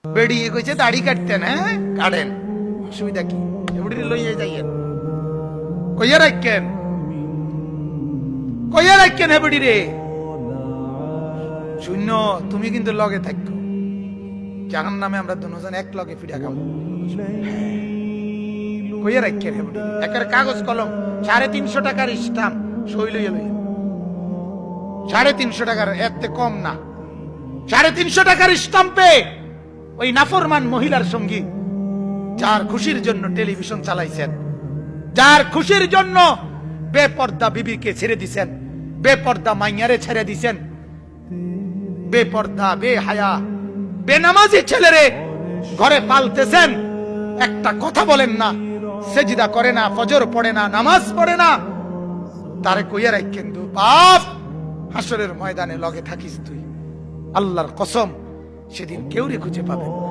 বেড়িয়ে কইছে দাড়ি কাটতেন, হ্যাঁ কাটেন, অসুবিধা কি, এবারে লইয়ে যাইয়েন, কইয়া রাখেন, কইয়া রাখেন হেবড়ি রে শূন্য, তুমি কিন্তু লগে থাকো, জাহান নামে আমরা দুজন এক লগে ফিরা খাবো। কইয়া রাখেন হেবড়ি, একের কাগজ কলম 350 টাকার স্টাম্প সই লইয়া লইয়া, 350 টাকার, এতে কম না, 350 টাকার স্টাম্পে ওই নাফরমান মহিলার সঙ্গী যার খুশির জন্য টেলিভিশন চালাইছেন, যার খুশির জন্য বেপর্দা বিবিকে ছেড়ে দিছেন, বেপর্দা মাইয়ারে ছেড়ে দিছেন, বেপর্দা বেহায়া বেনামাজি ছেলেরে ঘরে পালতেছেন, একটা কথা বলেন না, সেজদা করে না, ফজর পড়ে না, নামাজ পড়ে না, তারে কইয়া রাখেন দু বাপ, হাসরের ময়দানে লগে থাকিস তুই, আল্লাহর কসম সেদিন কেউ রে খুঁজে পাবেন না।